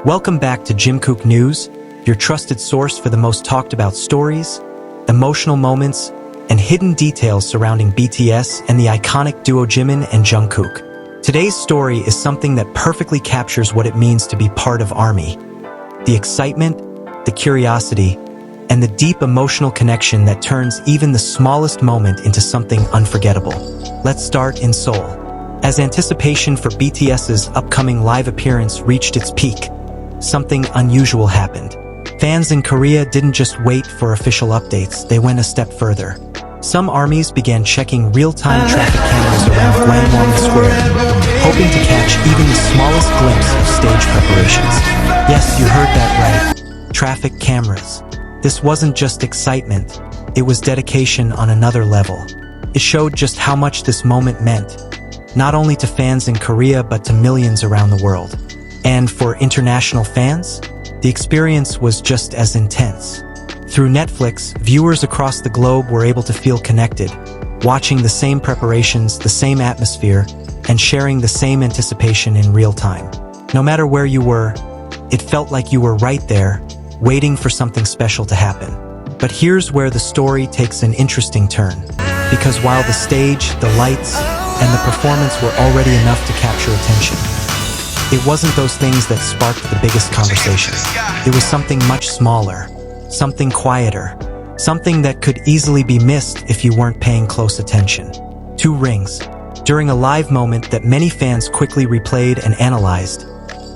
Welcome back to Jimkook News, your trusted source for the most talked about stories, emotional moments, and hidden details surrounding BTS and the iconic duo Jimin and Jungkook. Today's story is something that perfectly captures what it means to be part of ARMY. The excitement, the curiosity, and the deep emotional connection that turns even the smallest moment into something unforgettable. Let's start in Seoul. As anticipation for BTS's upcoming live appearance reached its peak, something unusual happened. Fans in Korea didn't just wait for official updates, they went a step further. Some armies began checking real-time traffic cameras around Gwanghwamun Square, hoping to catch even the smallest glimpse of stage preparations. Yes, you heard that right. Traffic cameras. This wasn't just excitement, it was dedication on another level. It showed just how much this moment meant, not only to fans in Korea but to millions around the world. And for international fans, the experience was just as intense. Through Netflix, viewers across the globe were able to feel connected, watching the same preparations, the same atmosphere, and sharing the same anticipation in real time. No matter where you were, it felt like you were right there, waiting for something special to happen. But here's where the story takes an interesting turn. Because while the stage, the lights, and the performance were already enough to capture attention, it wasn't those things that sparked the biggest conversation. It was something much smaller, something quieter, something that could easily be missed if you weren't paying close attention. 2 rings. During a live moment that many fans quickly replayed and analyzed,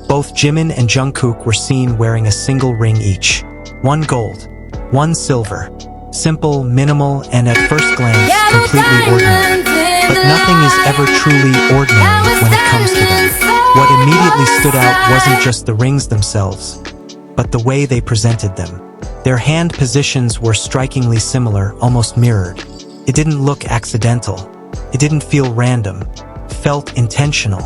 both Jimin and Jungkook were seen wearing a single ring each. 1 gold, 1 silver. Simple, minimal, and at first glance, completely ordinary. But nothing is ever truly ordinary when it comes to them. What immediately stood out wasn't just the rings themselves, but the way they presented them. Their hand positions were strikingly similar, almost mirrored. It didn't look accidental. It didn't feel random. It felt intentional,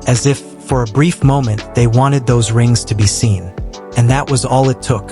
as if, for a brief moment, they wanted those rings to be seen. And that was all it took.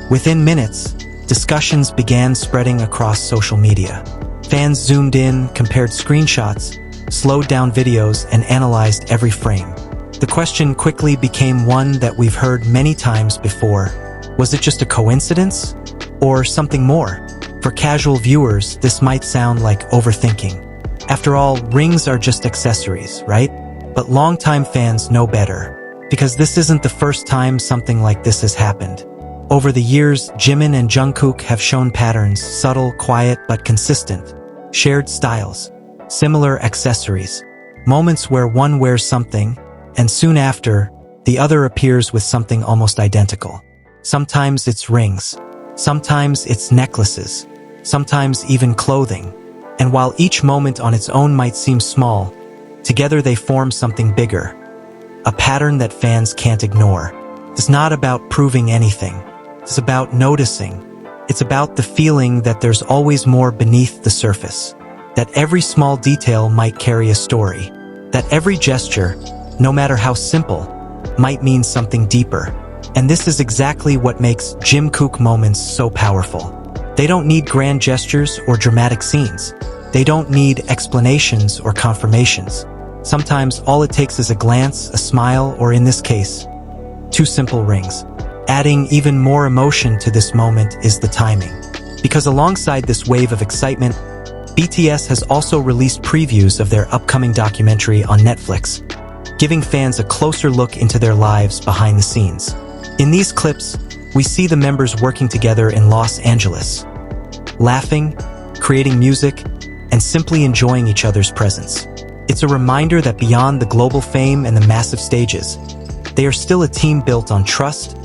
Within minutes, discussions began spreading across social media. Fans zoomed in, compared screenshots, slowed down videos, and analyzed every frame. The question quickly became one that we've heard many times before. Was it just a coincidence? Or something more? For casual viewers, this might sound like overthinking. After all, rings are just accessories, right? But longtime fans know better. Because this isn't the first time something like this has happened. Over the years, Jimin and Jungkook have shown patterns, subtle, quiet, but consistent. Shared styles, similar accessories, moments where one wears something, and soon after, the other appears with something almost identical. Sometimes it's rings, sometimes it's necklaces, sometimes even clothing. And while each moment on its own might seem small, together they form something bigger. A pattern that fans can't ignore. It's not about proving anything. It's about noticing. It's about the feeling that there's always more beneath the surface. That every small detail might carry a story. That every gesture, no matter how simple, might mean something deeper. And this is exactly what makes Jimkook moments so powerful. They don't need grand gestures or dramatic scenes. They don't need explanations or confirmations. Sometimes all it takes is a glance, a smile, or in this case, 2 simple rings. Adding even more emotion to this moment is the timing. Because alongside this wave of excitement, BTS has also released previews of their upcoming documentary on Netflix, giving fans a closer look into their lives behind the scenes. In these clips, we see the members working together in Los Angeles, laughing, creating music, and simply enjoying each other's presence. It's a reminder that beyond the global fame and the massive stages, they are still a team built on trust,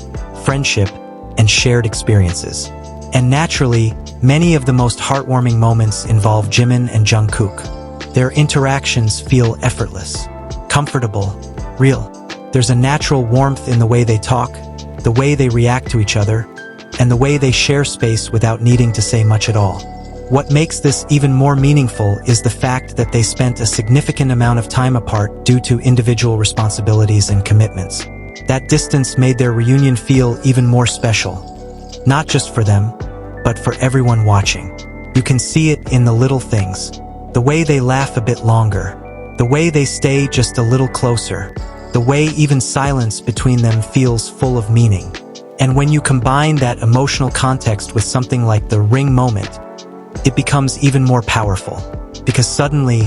friendship, and shared experiences. And naturally, many of the most heartwarming moments involve Jimin and Jungkook. Their interactions feel effortless, comfortable, real. There's a natural warmth in the way they talk, the way they react to each other, and the way they share space without needing to say much at all. What makes this even more meaningful is the fact that they spent a significant amount of time apart due to individual responsibilities and commitments. That distance made their reunion feel even more special, not just for them, but for everyone watching. You can see it in the little things, the way they laugh a bit longer, the way they stay just a little closer, the way even silence between them feels full of meaning. And when you combine that emotional context with something like the ring moment, it becomes even more powerful, because suddenly